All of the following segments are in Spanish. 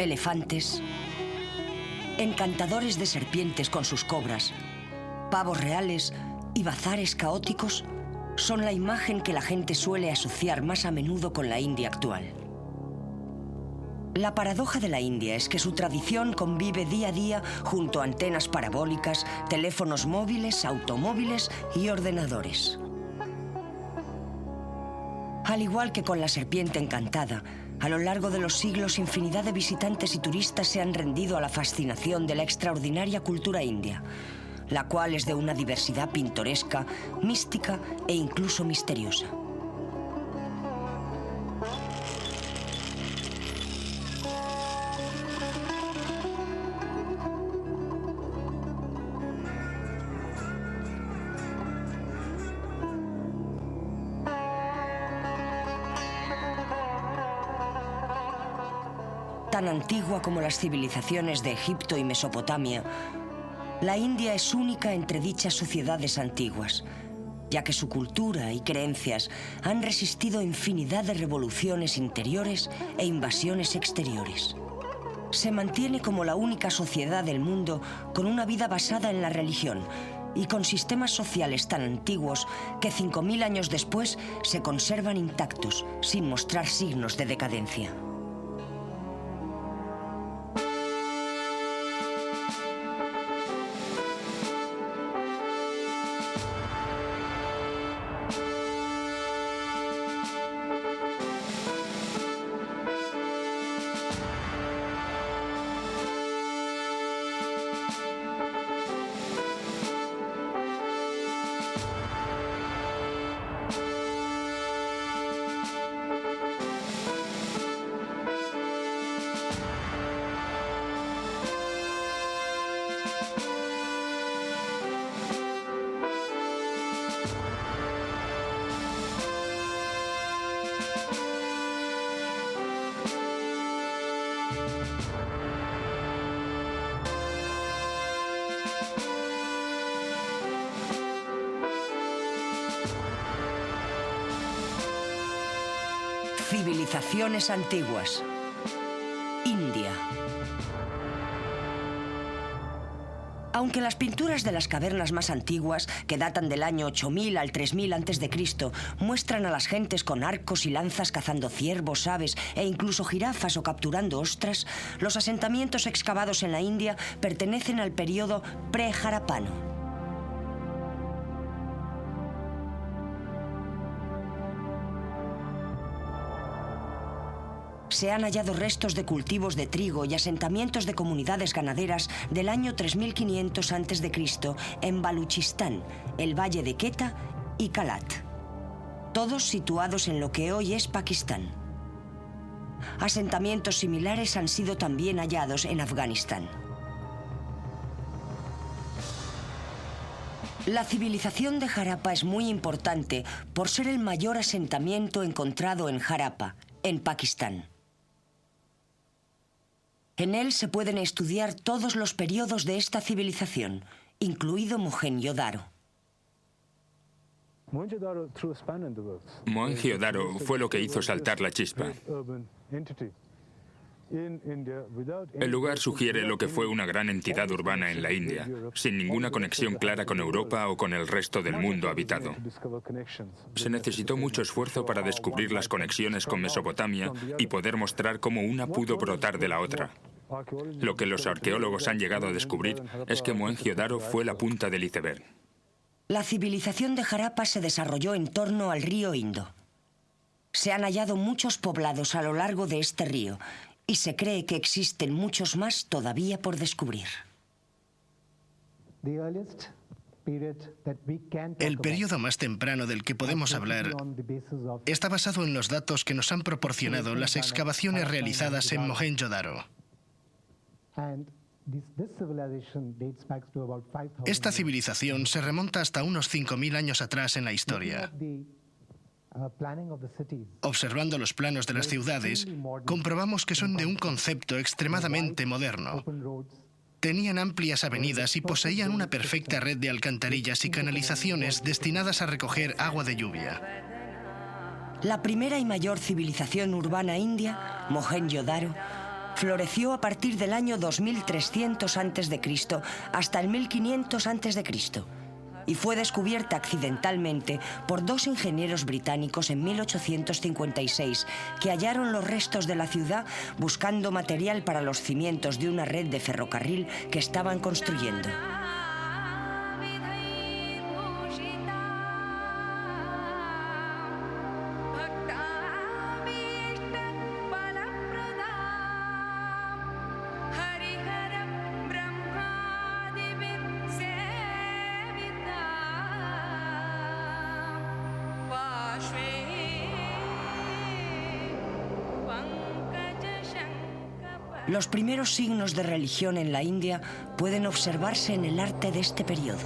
elefantes, encantadores de serpientes con sus cobras, pavos reales y bazares caóticos son la imagen que la gente suele asociar más a menudo con la India actual. La paradoja de la India es que su tradición convive día a día junto a antenas parabólicas, teléfonos móviles, automóviles y ordenadores. Al igual que con la serpiente encantada, a lo largo de los siglos infinidad de visitantes y turistas se han rendido a la fascinación de la extraordinaria cultura india, la cual es de una diversidad pintoresca, mística e incluso misteriosa. Tan antigua como las civilizaciones de Egipto y Mesopotamia, la India es única entre dichas sociedades antiguas, ya que su cultura y creencias han resistido infinidad de revoluciones interiores e invasiones exteriores. Se mantiene como la única sociedad del mundo con una vida basada en la religión y con sistemas sociales tan antiguos que 5000 años después se conservan intactos, sin mostrar signos de decadencia. Civilizaciones antiguas. India. Aunque las pinturas de las cavernas más antiguas, que datan del año 8000 al 3000 a.C., muestran a las gentes con arcos y lanzas cazando ciervos, aves e incluso jirafas o capturando ostras, los asentamientos excavados en la India pertenecen al periodo pre-Harapano. Se han hallado restos de cultivos de trigo y asentamientos de comunidades ganaderas del año 3500 a.C. en Baluchistán, el valle de Quetta y Kalat, todos situados en lo que hoy es Pakistán. Asentamientos similares han sido también hallados en Afganistán. La civilización de Harappa es muy importante por ser el mayor asentamiento encontrado en Harappa, en Pakistán. En él se pueden estudiar todos los periodos de esta civilización, incluido Mohenjo-Daro. Mohenjo-Daro fue lo que hizo saltar la chispa. El lugar sugiere lo que fue una gran entidad urbana en la India, sin ninguna conexión clara con Europa o con el resto del mundo habitado. Se necesitó mucho esfuerzo para descubrir las conexiones con Mesopotamia y poder mostrar cómo una pudo brotar de la otra. Lo que los arqueólogos han llegado a descubrir es que Mohenjo-Daro fue la punta del iceberg. La civilización de Harappa se desarrolló en torno al río Indo. Se han hallado muchos poblados a lo largo de este río y se cree que existen muchos más todavía por descubrir. El periodo más temprano del que podemos hablar está basado en los datos que nos han proporcionado las excavaciones realizadas en Mohenjo-Daro. Esta civilización se remonta hasta unos 5000 años atrás en la historia. Observando los planos de las ciudades, comprobamos que son de un concepto extremadamente moderno. Tenían amplias avenidas y poseían una perfecta red de alcantarillas y canalizaciones destinadas a recoger agua de lluvia. La primera y mayor civilización urbana india, Mohenjo-Daro, floreció a partir del año 2300 a.C. hasta el 1500 a.C. y fue descubierta accidentalmente por dos ingenieros británicos en 1856 que hallaron los restos de la ciudad buscando material para los cimientos de una red de ferrocarril que estaban construyendo. Los primeros signos de religión en la India pueden observarse en el arte de este periodo.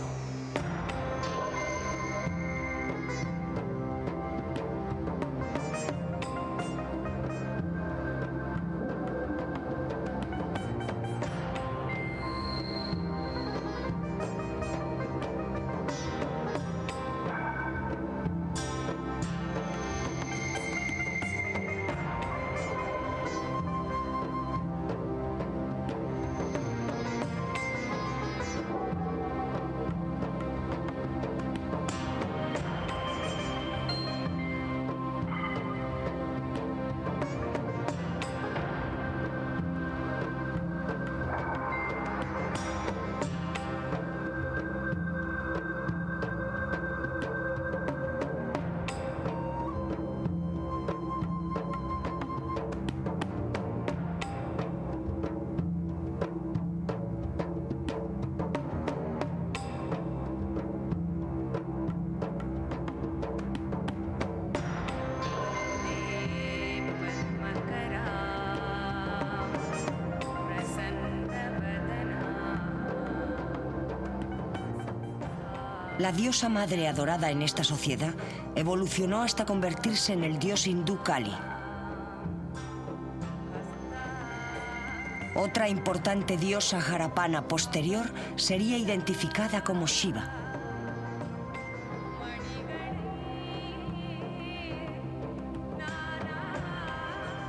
La diosa madre adorada en esta sociedad evolucionó hasta convertirse en el dios hindú Kali. Otra importante diosa harapana posterior sería identificada como Shiva.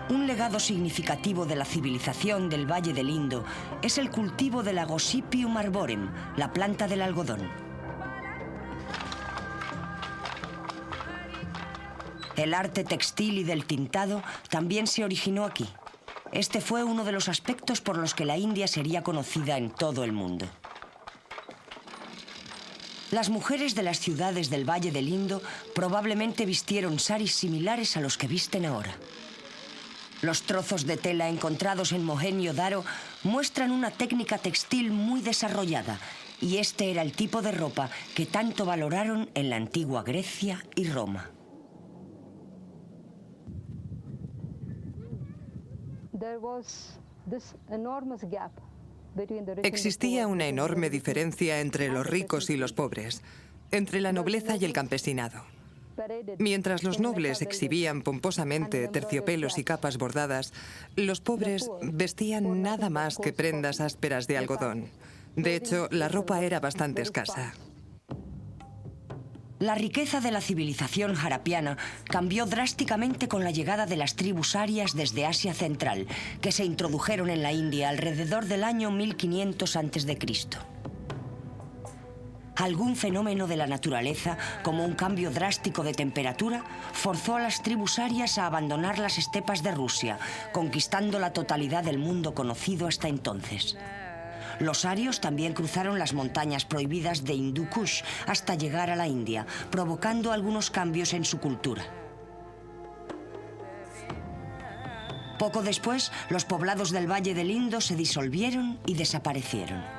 Un legado significativo de la civilización del Valle del Indo es el cultivo de la Gossypium arborem, la planta del algodón. El arte textil y del tintado también se originó aquí. Este fue uno de los aspectos por los que la India sería conocida en todo el mundo. Las mujeres de las ciudades del Valle del Indo probablemente vistieron saris similares a los que visten ahora. Los trozos de tela encontrados en Mohenjo-Daro muestran una técnica textil muy desarrollada, y este era el tipo de ropa que tanto valoraron en la antigua Grecia y Roma. Existía una enorme diferencia entre los ricos y los pobres, entre la nobleza y el campesinado. Mientras los nobles exhibían pomposamente terciopelos y capas bordadas, los pobres vestían nada más que prendas ásperas de algodón. De hecho, la ropa era bastante escasa. La riqueza de la civilización harapiana cambió drásticamente con la llegada de las tribus arias desde Asia Central, que se introdujeron en la India alrededor del año 1500 a.C. Algún fenómeno de la naturaleza, como un cambio drástico de temperatura, forzó a las tribus arias a abandonar las estepas de Rusia, conquistando la totalidad del mundo conocido hasta entonces. Los arios también cruzaron las montañas prohibidas de Hindu Kush hasta llegar a la India, provocando algunos cambios en su cultura. Poco después, los poblados del Valle del Indo se disolvieron y desaparecieron.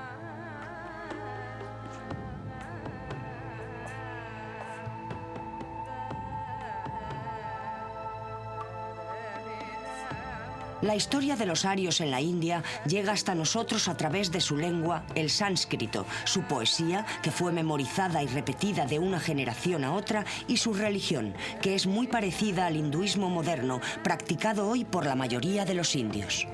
La historia de los arios en la India llega hasta nosotros a través de su lengua, el sánscrito, su poesía, que fue memorizada y repetida de una generación a otra, y su religión, que es muy parecida al hinduismo moderno, practicado hoy por la mayoría de los indios.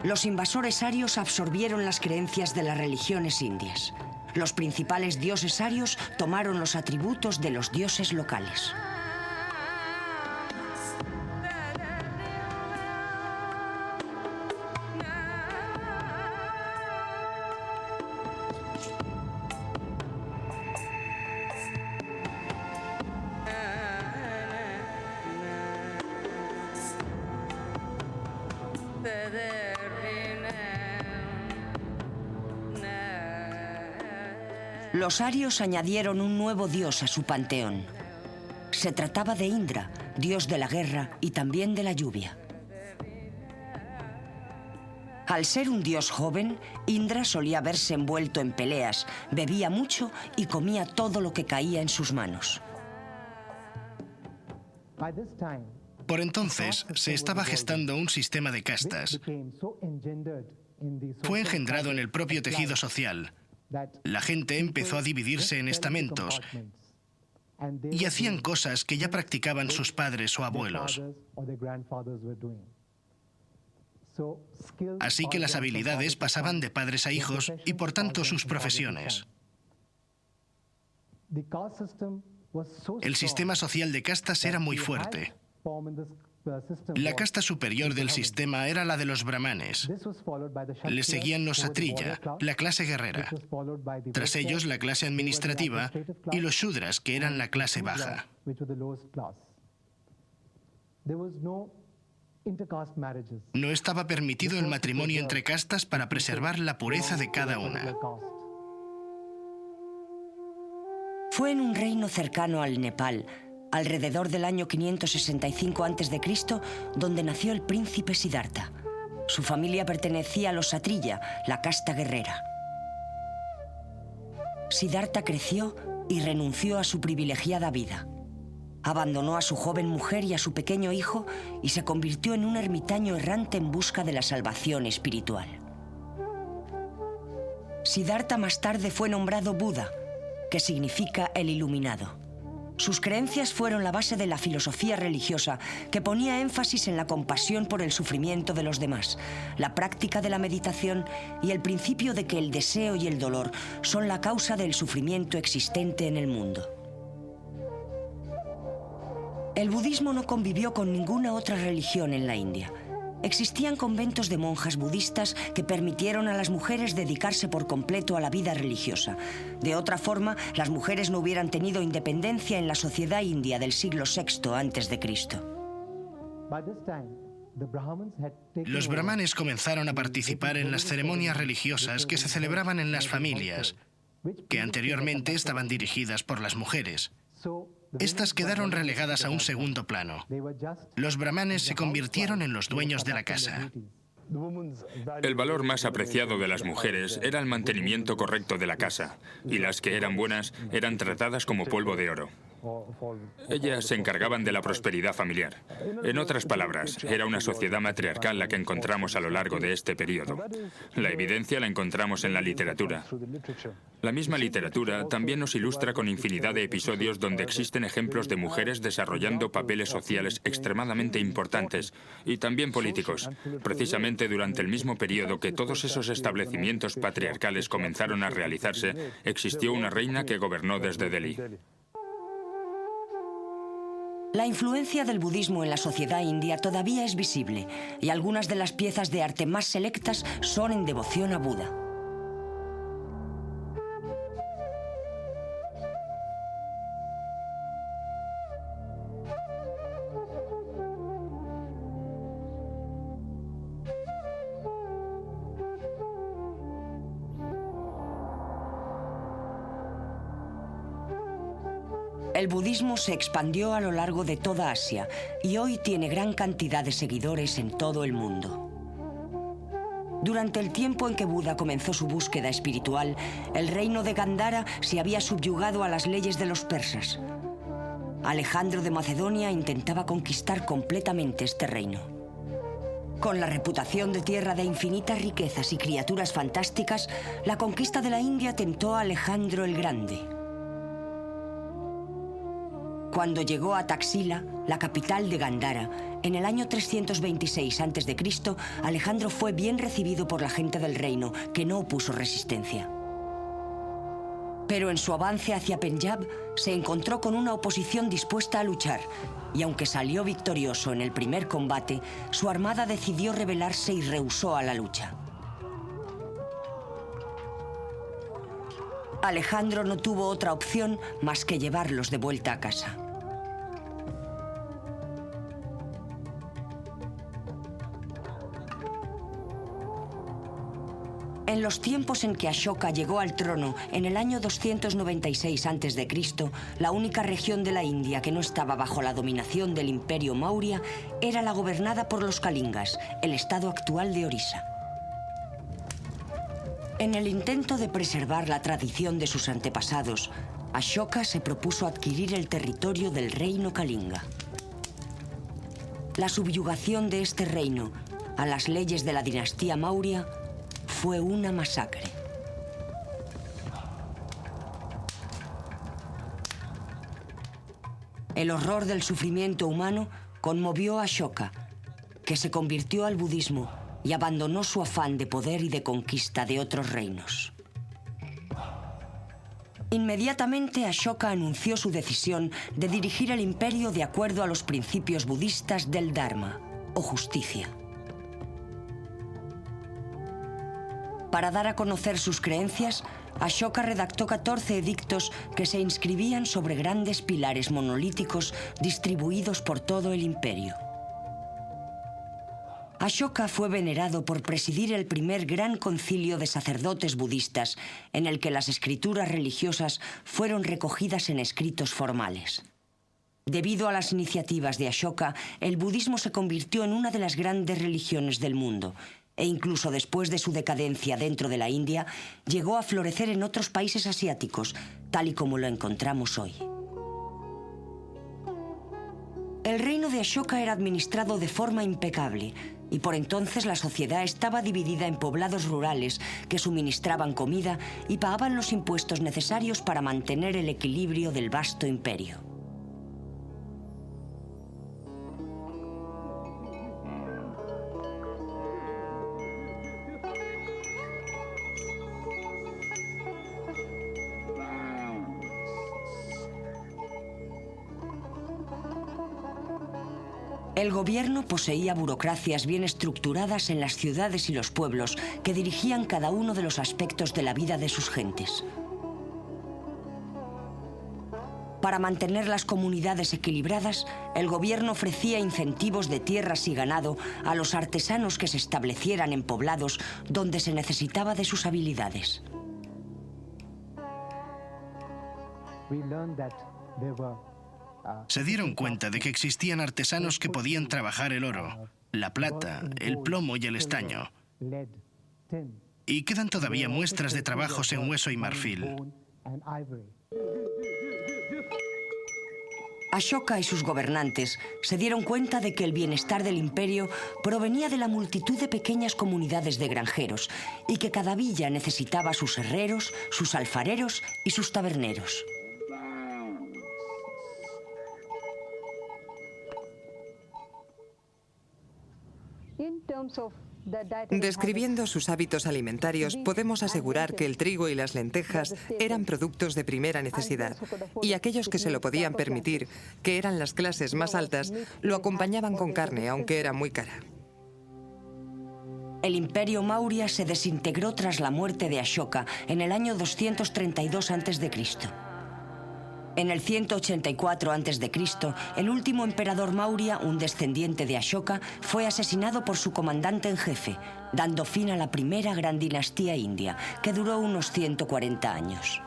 Los invasores arios absorbieron las creencias de las religiones indias. Los principales dioses arios tomaron los atributos de los dioses locales. Los arios añadieron un nuevo dios a su panteón. Se trataba de Indra, dios de la guerra y también de la lluvia. Al ser un dios joven, Indra solía verse envuelto en peleas, bebía mucho y comía todo lo que caía en sus manos. Por entonces, se estaba gestando un sistema de castas. Fue engendrado en el propio tejido social. La gente empezó a dividirse en estamentos y hacían cosas que ya practicaban sus padres o abuelos. Así que las habilidades pasaban de padres a hijos y por tanto sus profesiones. El sistema social de castas era muy fuerte. La casta superior del sistema era la de los brahmanes. Le seguían los satriya, la clase guerrera. Tras ellos, la clase administrativa y los shudras, que eran la clase baja. No estaba permitido el matrimonio entre castas para preservar la pureza de cada una. Fue en un reino cercano al Nepal, alrededor del año 565 a.C., donde nació el príncipe Siddhartha. Su familia pertenecía a los satriya, la casta guerrera. Siddhartha creció y renunció a su privilegiada vida. Abandonó a su joven mujer y a su pequeño hijo y se convirtió en un ermitaño errante en busca de la salvación espiritual. Siddhartha más tarde fue nombrado Buda, que significa el iluminado. Sus creencias fueron la base de la filosofía religiosa, que ponía énfasis en la compasión por el sufrimiento de los demás, la práctica de la meditación y el principio de que el deseo y el dolor son la causa del sufrimiento existente en el mundo. El budismo no convivió con ninguna otra religión en la India. Existían conventos de monjas budistas que permitieron a las mujeres dedicarse por completo a la vida religiosa. De otra forma, las mujeres no hubieran tenido independencia en la sociedad india del siglo VI a.C. Los brahmanes comenzaron a participar en las ceremonias religiosas que se celebraban en las familias, que anteriormente estaban dirigidas por las mujeres. Estas quedaron relegadas a un segundo plano. Los brahmanes se convirtieron en los dueños de la casa. El valor más apreciado de las mujeres era el mantenimiento correcto de la casa, y las que eran buenas eran tratadas como polvo de oro. Ellas se encargaban de la prosperidad familiar. En otras palabras, era una sociedad matriarcal la que encontramos a lo largo de este periodo. La evidencia la encontramos en la literatura. La misma literatura también nos ilustra con infinidad de episodios donde existen ejemplos de mujeres desarrollando papeles sociales extremadamente importantes y también políticos. Precisamente durante el mismo periodo que todos esos establecimientos patriarcales comenzaron a realizarse, existió una reina que gobernó desde Delhi. La influencia del budismo en la sociedad india todavía es visible y algunas de las piezas de arte más selectas son en devoción a Buda. El budismo se expandió a lo largo de toda Asia y hoy tiene gran cantidad de seguidores en todo el mundo. Durante el tiempo en que Buda comenzó su búsqueda espiritual, el reino de Gandhara se había subyugado a las leyes de los persas. Alejandro de Macedonia intentaba conquistar completamente este reino. Con la reputación de tierra de infinitas riquezas y criaturas fantásticas, la conquista de la India tentó a Alejandro el Grande. Cuando llegó a Taxila, la capital de Gandhara, en el año 326 a.C., Alejandro fue bien recibido por la gente del reino, que no opuso resistencia. Pero en su avance hacia Penyab se encontró con una oposición dispuesta a luchar, y aunque salió victorioso en el primer combate, su armada decidió rebelarse y rehusó a la lucha. Alejandro no tuvo otra opción más que llevarlos de vuelta a casa. En los tiempos en que Ashoka llegó al trono, en el año 296 a.C., la única región de la India que no estaba bajo la dominación del Imperio Maurya era la gobernada por los Kalingas, el estado actual de Orissa. En el intento de preservar la tradición de sus antepasados, Ashoka se propuso adquirir el territorio del reino Kalinga. La subyugación de este reino a las leyes de la dinastía Maurya fue una masacre. El horror del sufrimiento humano conmovió a Ashoka, que se convirtió al budismo y abandonó su afán de poder y de conquista de otros reinos. Inmediatamente Ashoka anunció su decisión de dirigir el imperio de acuerdo a los principios budistas del Dharma, o justicia. Para dar a conocer sus creencias, Ashoka redactó 14 edictos que se inscribían sobre grandes pilares monolíticos distribuidos por todo el imperio. Ashoka fue venerado por presidir el primer gran concilio de sacerdotes budistas, en el que las escrituras religiosas fueron recogidas en escritos formales. Debido a las iniciativas de Ashoka, el budismo se convirtió en una de las grandes religiones del mundo, e incluso después de su decadencia dentro de la India, llegó a florecer en otros países asiáticos, tal y como lo encontramos hoy. El reino de Ashoka era administrado de forma impecable, y por entonces la sociedad estaba dividida en poblados rurales que suministraban comida y pagaban los impuestos necesarios para mantener el equilibrio del vasto imperio. El gobierno poseía burocracias bien estructuradas en las ciudades y los pueblos que dirigían cada uno de los aspectos de la vida de sus gentes. Para mantener las comunidades equilibradas, el gobierno ofrecía incentivos de tierras y ganado a los artesanos que se establecieran en poblados donde se necesitaba de sus habilidades. Se dieron cuenta de que existían artesanos que podían trabajar el oro, la plata, el plomo y el estaño. Y quedan todavía muestras de trabajos en hueso y marfil. Ashoka y sus gobernantes se dieron cuenta de que el bienestar del imperio provenía de la multitud de pequeñas comunidades de granjeros y que cada villa necesitaba sus herreros, sus alfareros y sus taberneros. Describiendo sus hábitos alimentarios, podemos asegurar que el trigo y las lentejas eran productos de primera necesidad, y aquellos que se lo podían permitir, que eran las clases más altas, lo acompañaban con carne, aunque era muy cara. El imperio Maurya se desintegró tras la muerte de Ashoka en el año 232 a.C. En el 184 a.C., el último emperador Maurya, un descendiente de Ashoka, fue asesinado por su comandante en jefe, dando fin a la primera gran dinastía india, que duró unos 140 años.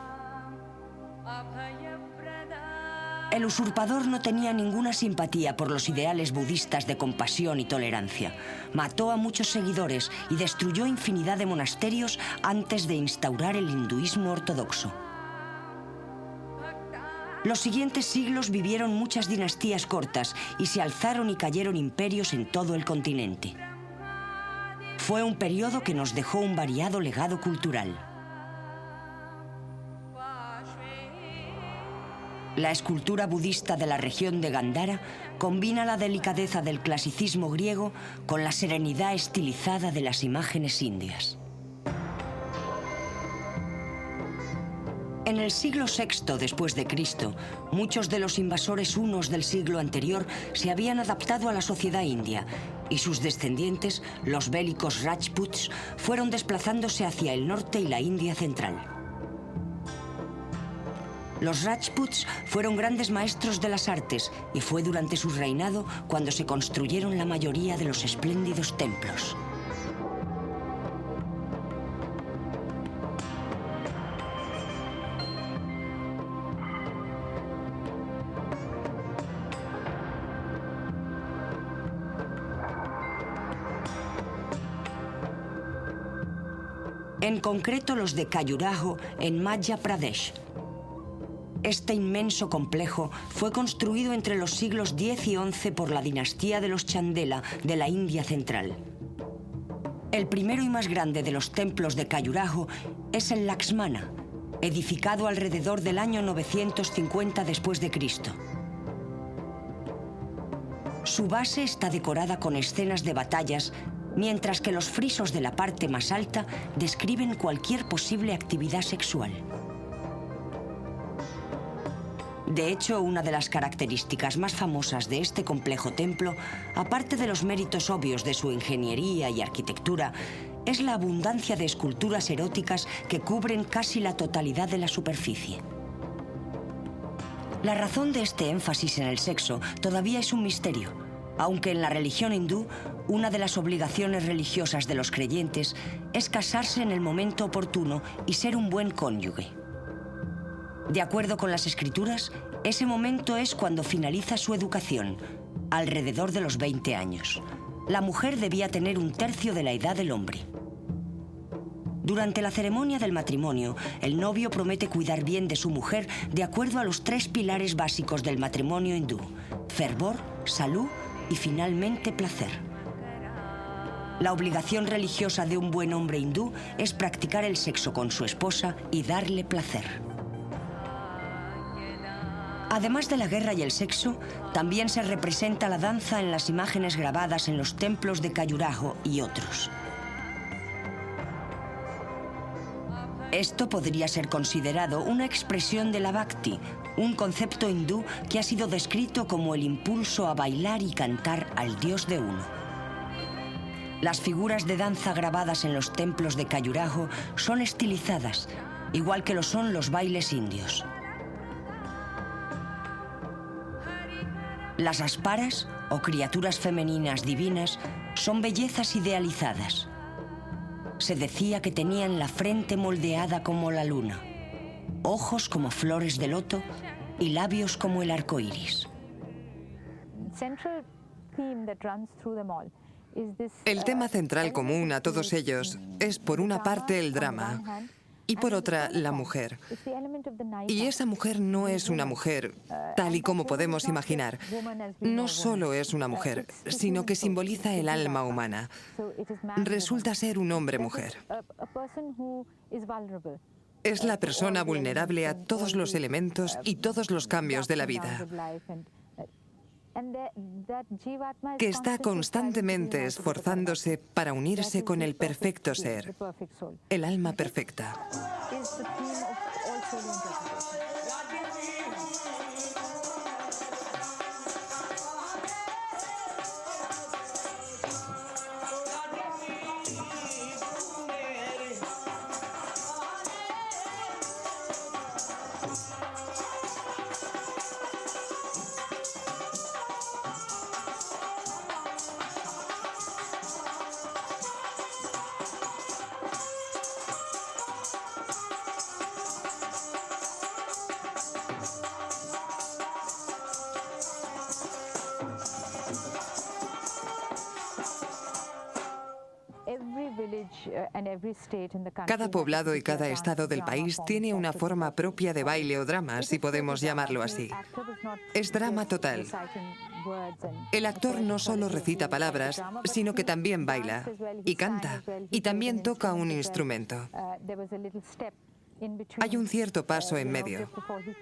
El usurpador no tenía ninguna simpatía por los ideales budistas de compasión y tolerancia. Mató a muchos seguidores y destruyó infinidad de monasterios antes de instaurar el hinduismo ortodoxo. Los siguientes siglos vivieron muchas dinastías cortas y se alzaron y cayeron imperios en todo el continente. Fue un periodo que nos dejó un variado legado cultural. La escultura budista de la región de Gandhara combina la delicadeza del clasicismo griego con la serenidad estilizada de las imágenes indias. En el siglo VI después de Cristo, muchos de los invasores hunos del siglo anterior se habían adaptado a la sociedad india y sus descendientes, los bélicos Rajputs, fueron desplazándose hacia el norte y la India central. Los Rajputs fueron grandes maestros de las artes y fue durante su reinado cuando se construyeron la mayoría de los espléndidos templos. en concreto los de Khajuraho en Madhya Pradesh. Este inmenso complejo fue construido entre los siglos X y XI por la dinastía de los Chandela de la India central. El primero y más grande de los templos de Khajuraho es el Laxmana, edificado alrededor del año 950 después de Cristo. Su base está decorada con escenas de batallas, mientras que los frisos de la parte más alta describen cualquier posible actividad sexual. De hecho, una de las características más famosas de este complejo templo, aparte de los méritos obvios de su ingeniería y arquitectura, es la abundancia de esculturas eróticas que cubren casi la totalidad de la superficie. La razón de este énfasis en el sexo todavía es un misterio, aunque en la religión hindú, una de las obligaciones religiosas de los creyentes es casarse en el momento oportuno y ser un buen cónyuge. De acuerdo con las escrituras, ese momento es cuando finaliza su educación, alrededor de los 20 años. La mujer debía tener un tercio de la edad del hombre. Durante la ceremonia del matrimonio, el novio promete cuidar bien de su mujer de acuerdo a los 3 pilares básicos del matrimonio hindú: fervor, salud y finalmente placer. La obligación religiosa de un buen hombre hindú es practicar el sexo con su esposa y darle placer. Además de la guerra y el sexo, también se representa la danza en las imágenes grabadas en los templos de Khajuraho y otros. Esto podría ser considerado una expresión de la Bhakti, un concepto hindú que ha sido descrito como el impulso a bailar y cantar al Dios de uno. Las figuras de danza grabadas en los templos de Khajuraho son estilizadas, igual que lo son los bailes indios. Las asparas, o criaturas femeninas divinas, son bellezas idealizadas. Se decía que tenían la frente moldeada como la luna, ojos como flores de loto y labios como el arco iris. El tema central común a todos ellos es, por una parte, el drama y por otra, la mujer. Y esa mujer no es una mujer tal y como podemos imaginar. No solo es una mujer, sino que simboliza el alma humana. Resulta ser un hombre-mujer. Es la persona vulnerable a todos los elementos y todos los cambios de la vida, que está constantemente esforzándose para unirse con el perfecto ser, el alma perfecta. Cada poblado y cada estado del país tiene una forma propia de baile o drama, si podemos llamarlo así. Es drama total. El actor no solo recita palabras, sino que también baila y canta, y también toca un instrumento. Hay un cierto paso en medio,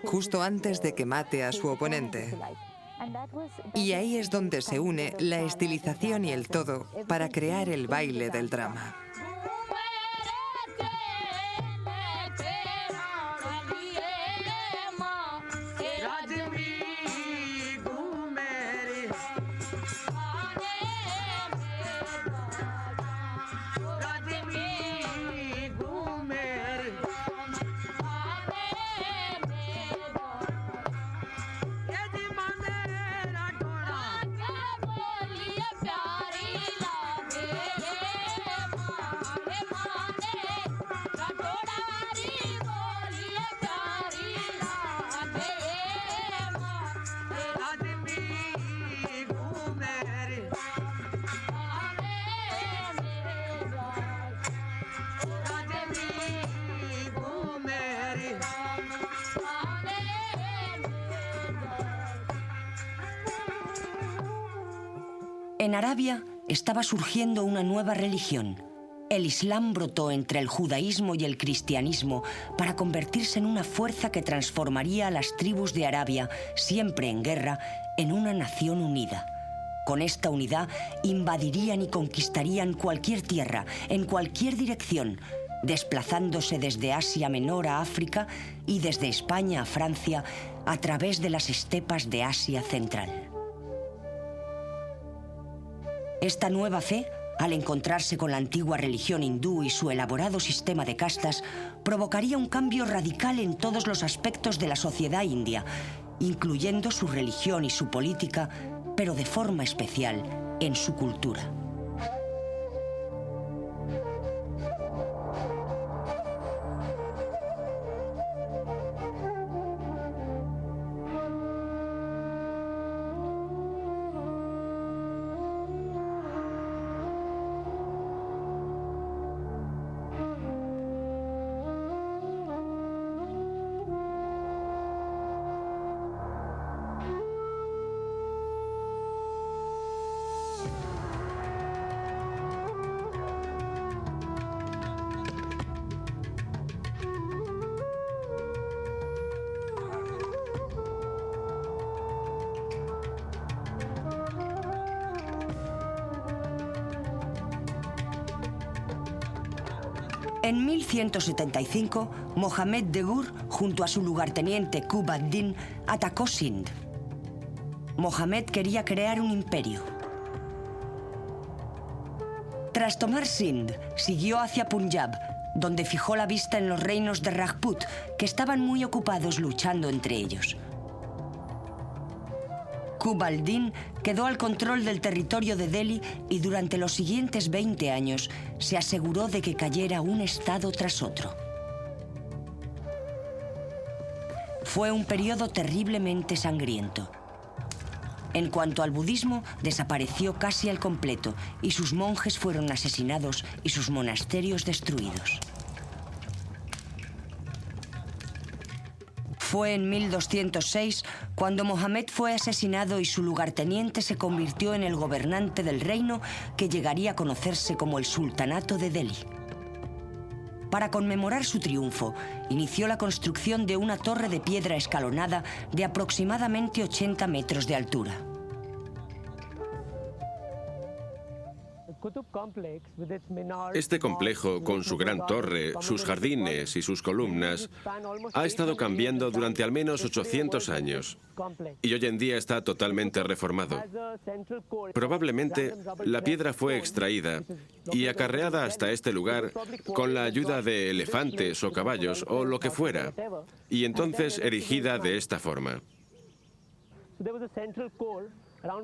justo antes de que mate a su oponente. Y ahí es donde se une la estilización y el todo para crear el baile del drama. En Arabia estaba surgiendo una nueva religión. El Islam brotó entre el judaísmo y el cristianismo para convertirse en una fuerza que transformaría a las tribus de Arabia, siempre en guerra, en una nación unida. Con esta unidad invadirían y conquistarían cualquier tierra, en cualquier dirección, desplazándose desde Asia Menor a África y desde España a Francia a través de las estepas de Asia Central. Esta nueva fe, al encontrarse con la antigua religión hindú y su elaborado sistema de castas, provocaría un cambio radical en todos los aspectos de la sociedad india, incluyendo su religión y su política, pero de forma especial en su cultura. En 1175, Mohammed de Gur, junto a su lugarteniente Qutb ad-Din, atacó Sind. Mohammed quería crear un imperio. Tras tomar Sind, siguió hacia Punjab, donde fijó la vista en los reinos de Rajput, que estaban muy ocupados luchando entre ellos. Qutb ad-Din quedó al control del territorio de Delhi y durante los siguientes 20 años se aseguró de que cayera un estado tras otro. Fue un periodo terriblemente sangriento. En cuanto al budismo, desapareció casi al completo y sus monjes fueron asesinados y sus monasterios destruidos. Fue en 1206 cuando Mohammed fue asesinado y su lugarteniente se convirtió en el gobernante del reino que llegaría a conocerse como el Sultanato de Delhi. Para conmemorar su triunfo, inició la construcción de una torre de piedra escalonada de aproximadamente 80 metros de altura. Este complejo, con su gran torre, sus jardines y sus columnas, ha estado cambiando durante al menos 800 años y hoy en día está totalmente reformado. Probablemente la piedra fue extraída y acarreada hasta este lugar con la ayuda de elefantes o caballos o lo que fuera, y entonces erigida de esta forma.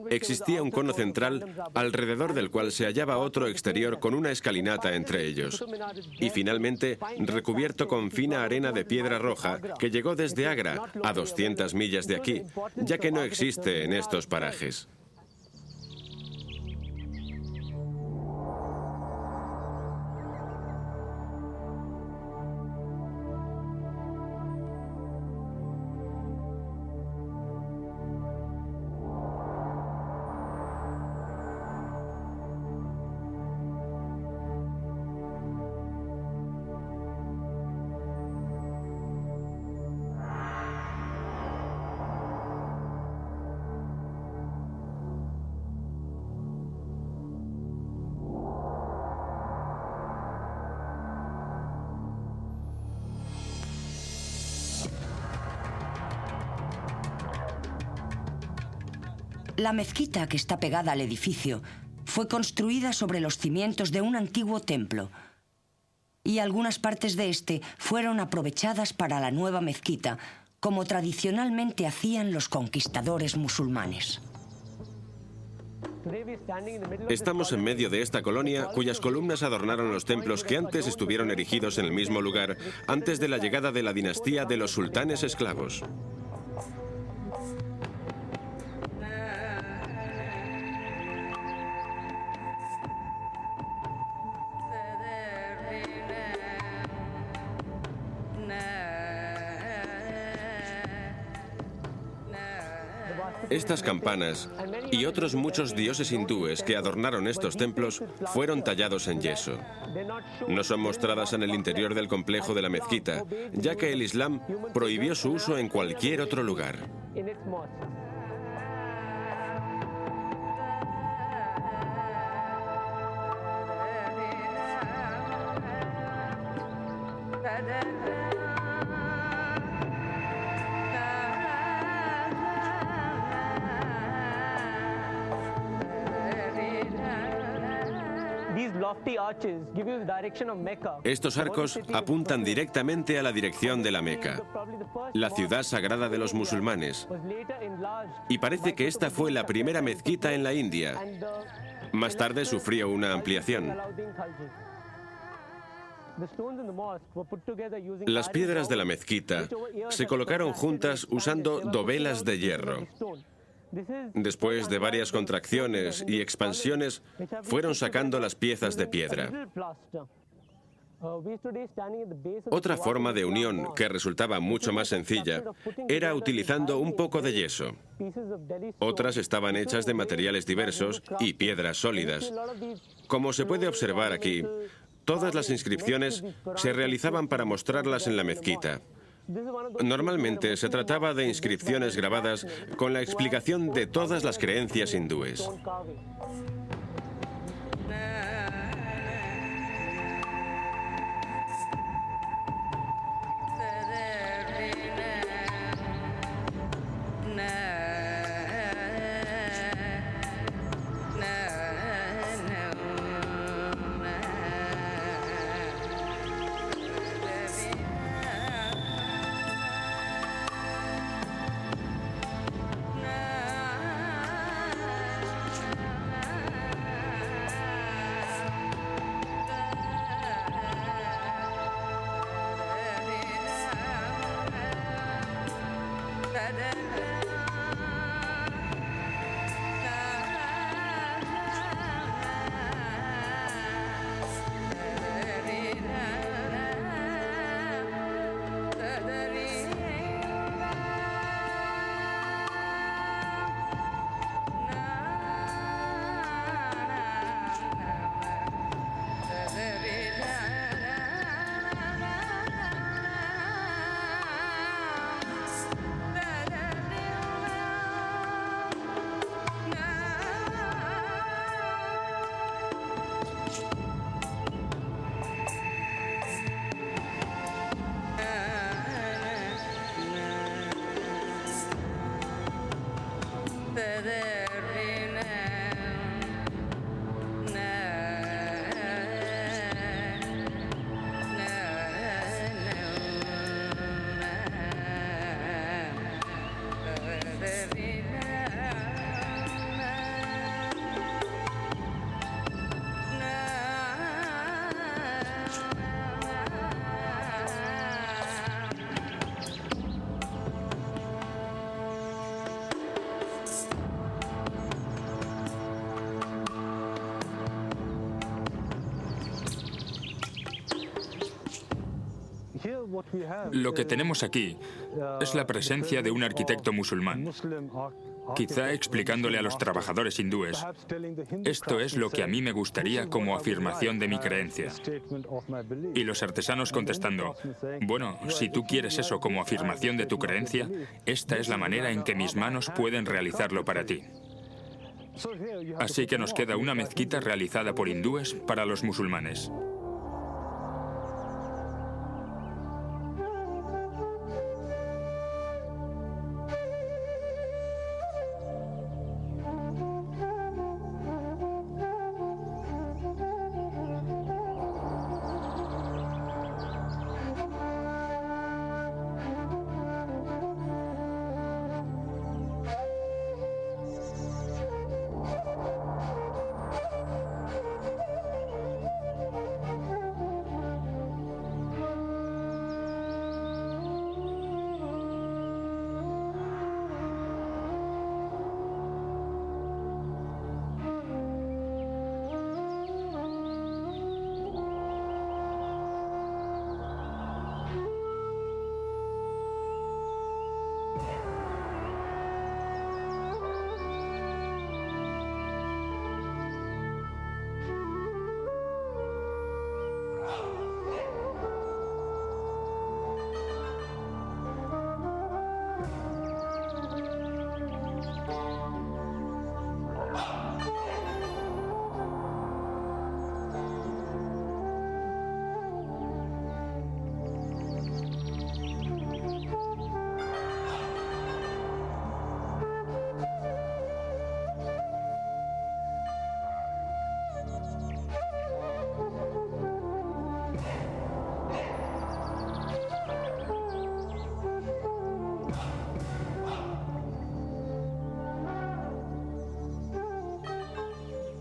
Existía un cono central alrededor del cual se hallaba otro exterior con una escalinata entre ellos. Y finalmente, recubierto con fina arena de piedra roja que llegó desde Agra, a 200 millas de aquí, ya que no existe en estos parajes. La mezquita, que está pegada al edificio, fue construida sobre los cimientos de un antiguo templo y algunas partes de este fueron aprovechadas para la nueva mezquita, como tradicionalmente hacían los conquistadores musulmanes. Estamos en medio de esta colonia cuyas columnas adornaron los templos que antes estuvieron erigidos en el mismo lugar antes de la llegada de la dinastía de los sultanes esclavos. Estas campanas y otros muchos dioses hindúes que adornaron estos templos fueron tallados en yeso. No son mostradas en el interior del complejo de la mezquita, ya que el Islam prohibió su uso en cualquier otro lugar. Estos arcos apuntan directamente a la dirección de la Meca, la ciudad sagrada de los musulmanes, y parece que esta fue la primera mezquita en la India. Más tarde sufrió una ampliación. Las piedras de la mezquita se colocaron juntas usando dovelas de hierro. Después de varias contracciones y expansiones, fueron sacando las piezas de piedra. Otra forma de unión, que resultaba mucho más sencilla, era utilizando un poco de yeso. Otras estaban hechas de materiales diversos y piedras sólidas. Como se puede observar aquí, todas las inscripciones se realizaban para mostrarlas en la mezquita. Normalmente se trataba de inscripciones grabadas con la explicación de todas las creencias hindúes. Lo que tenemos aquí es la presencia de un arquitecto musulmán, quizá explicándole a los trabajadores hindúes: esto es lo que a mí me gustaría como afirmación de mi creencia. Y los artesanos contestando: bueno, si tú quieres eso como afirmación de tu creencia, esta es la manera en que mis manos pueden realizarlo para ti. Así que nos queda una mezquita realizada por hindúes para los musulmanes.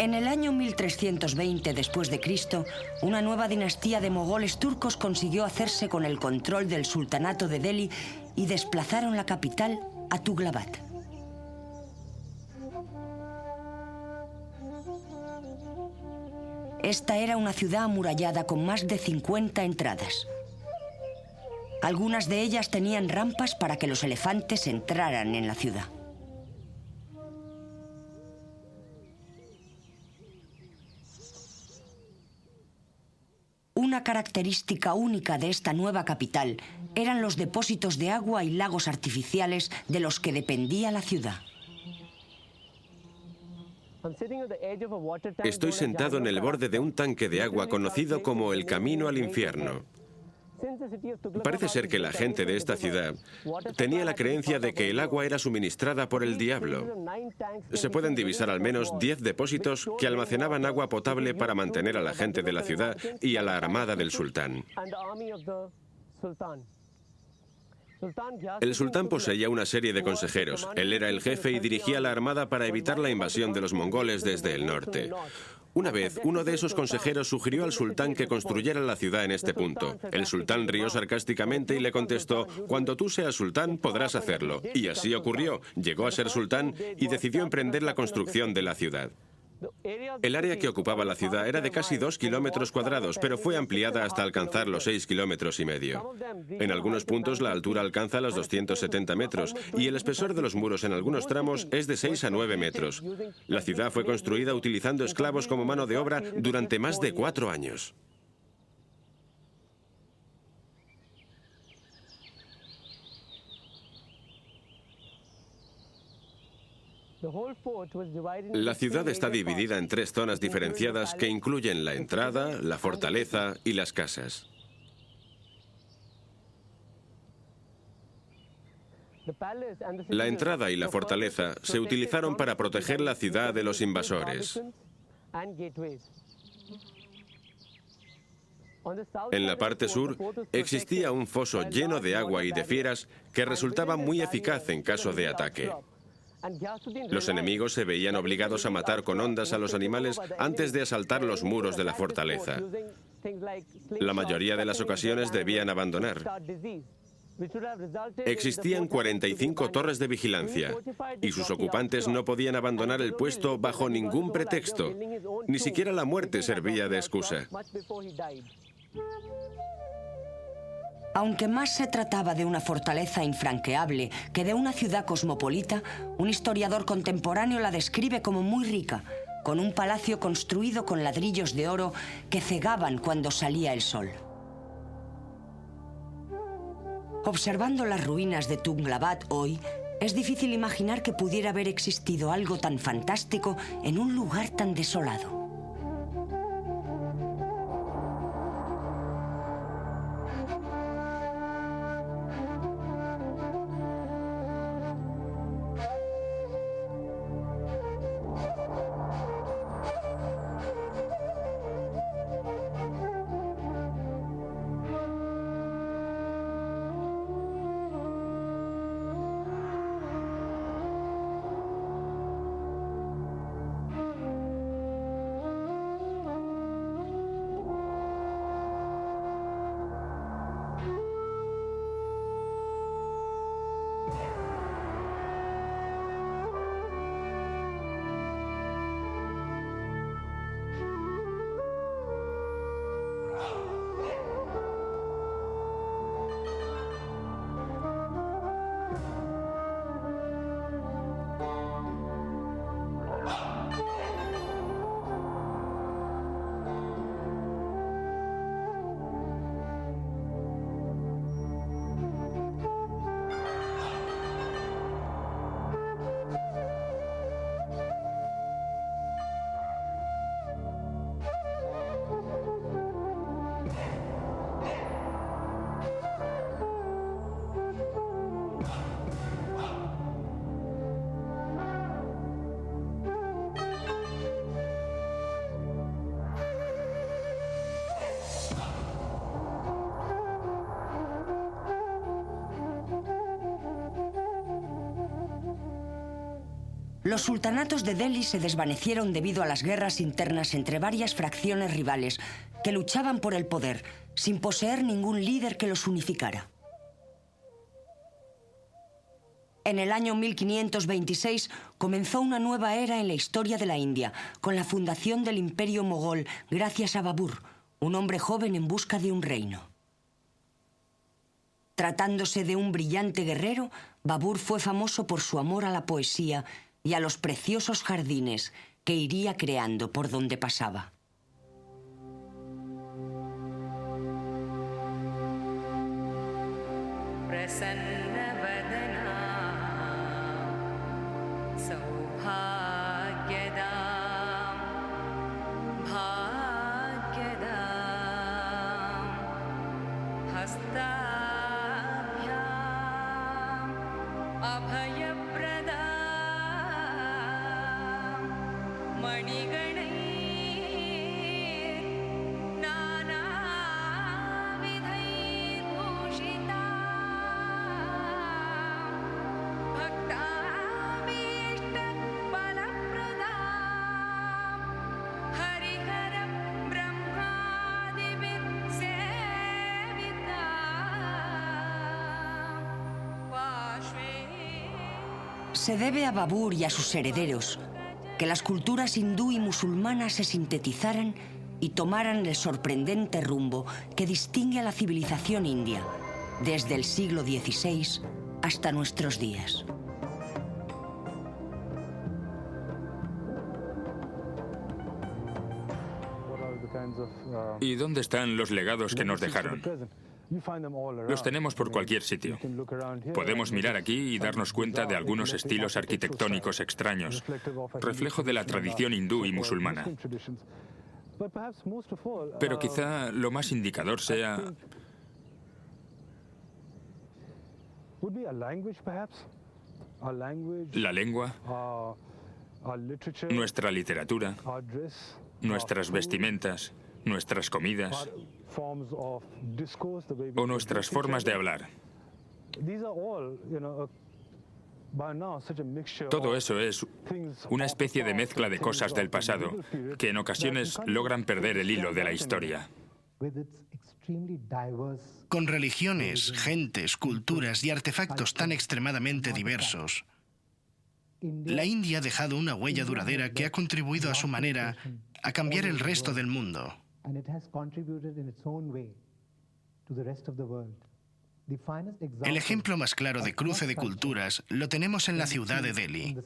En el año 1320 después de Cristo, una nueva dinastía de mogoles turcos consiguió hacerse con el control del sultanato de Delhi y desplazaron la capital a Tuglabat. Esta era una ciudad amurallada con más de 50 entradas. Algunas de ellas tenían rampas para que los elefantes entraran en la ciudad. Una característica única de esta nueva capital eran los depósitos de agua y lagos artificiales de los que dependía la ciudad. Estoy sentado en el borde de un tanque de agua conocido como el Camino al Infierno. Parece ser que la gente de esta ciudad tenía la creencia de que el agua era suministrada por el diablo. Se pueden divisar al menos 10 depósitos que almacenaban agua potable para mantener a la gente de la ciudad y a la armada del sultán. El sultán poseía una serie de consejeros. Él era el jefe y dirigía la armada para evitar la invasión de los mongoles desde el norte. Una vez, uno de esos consejeros sugirió al sultán que construyera la ciudad en este punto. El sultán rió sarcásticamente y le contestó: «Cuando tú seas sultán, podrás hacerlo». Y así ocurrió. Llegó a ser sultán y decidió emprender la construcción de la ciudad. El área que ocupaba la ciudad era de casi 2 kilómetros cuadrados, pero fue ampliada hasta alcanzar los 6,5 kilómetros. En algunos puntos la altura alcanza los 270 metros y el espesor de los muros en algunos tramos es de 6 a 9 metros. La ciudad fue construida utilizando esclavos como mano de obra durante más de 4 años. La ciudad está dividida en 3 zonas diferenciadas que incluyen la entrada, la fortaleza y las casas. La entrada y la fortaleza se utilizaron para proteger la ciudad de los invasores. En la parte sur existía un foso lleno de agua y de fieras que resultaba muy eficaz en caso de ataque. Los enemigos se veían obligados a matar con ondas a los animales antes de asaltar los muros de la fortaleza. La mayoría de las ocasiones debían abandonar. Existían 45 torres de vigilancia y sus ocupantes no podían abandonar el puesto bajo ningún pretexto. Ni siquiera la muerte servía de excusa. Aunque más se trataba de una fortaleza infranqueable que de una ciudad cosmopolita, un historiador contemporáneo la describe como muy rica, con un palacio construido con ladrillos de oro que cegaban cuando salía el sol. Observando las ruinas de Tuglabat hoy, es difícil imaginar que pudiera haber existido algo tan fantástico en un lugar tan desolado. Los sultanatos de Delhi se desvanecieron debido a las guerras internas entre varias fracciones rivales que luchaban por el poder, sin poseer ningún líder que los unificara. En el año 1526 comenzó una nueva era en la historia de la India, con la fundación del Imperio Mogol gracias a Babur, un hombre joven en busca de un reino. Tratándose de un brillante guerrero, Babur fue famoso por su amor a la poesía y a los preciosos jardines que iría creando por donde pasaba. Se debe a Babur y a sus herederos que las culturas hindú y musulmana se sintetizaran y tomaran el sorprendente rumbo que distingue a la civilización india desde el siglo XVI hasta nuestros días. ¿Y dónde están los legados que nos dejaron? Los tenemos por cualquier sitio. Podemos mirar aquí y darnos cuenta de algunos estilos arquitectónicos extraños, reflejo de la tradición hindú y musulmana. Pero quizá lo más indicador sea la lengua, nuestra literatura, nuestras vestimentas, nuestras comidas o nuestras formas de hablar. Todo eso es una especie de mezcla de cosas del pasado que en ocasiones logran perder el hilo de la historia. Con religiones, gentes, culturas y artefactos tan extremadamente diversos, la India ha dejado una huella duradera que ha contribuido a su manera a cambiar el resto del mundo. El ejemplo más claro de cruce de culturas lo tenemos en la ciudad de Delhi.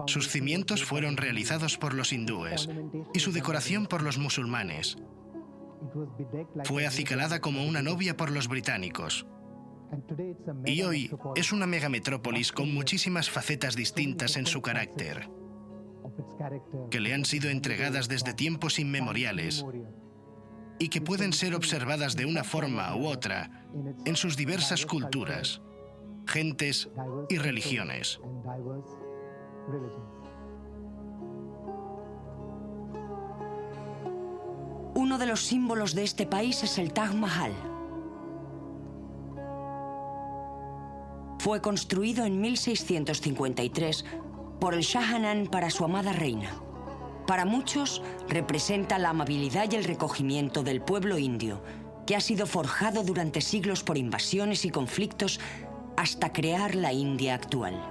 Sus cimientos fueron realizados por los hindúes y su decoración por los musulmanes. Fue acicalada como una novia por los británicos. Y hoy es una megametrópolis con muchísimas facetas distintas en su carácter, que le han sido entregadas desde tiempos inmemoriales y que pueden ser observadas de una forma u otra en sus diversas culturas, gentes y religiones. Uno de los símbolos de este país es el Taj Mahal. Fue construido en 1653 por el Shah Jahan para su amada reina. Para muchos, representa la amabilidad y el recogimiento del pueblo indio, que ha sido forjado durante siglos por invasiones y conflictos hasta crear la India actual.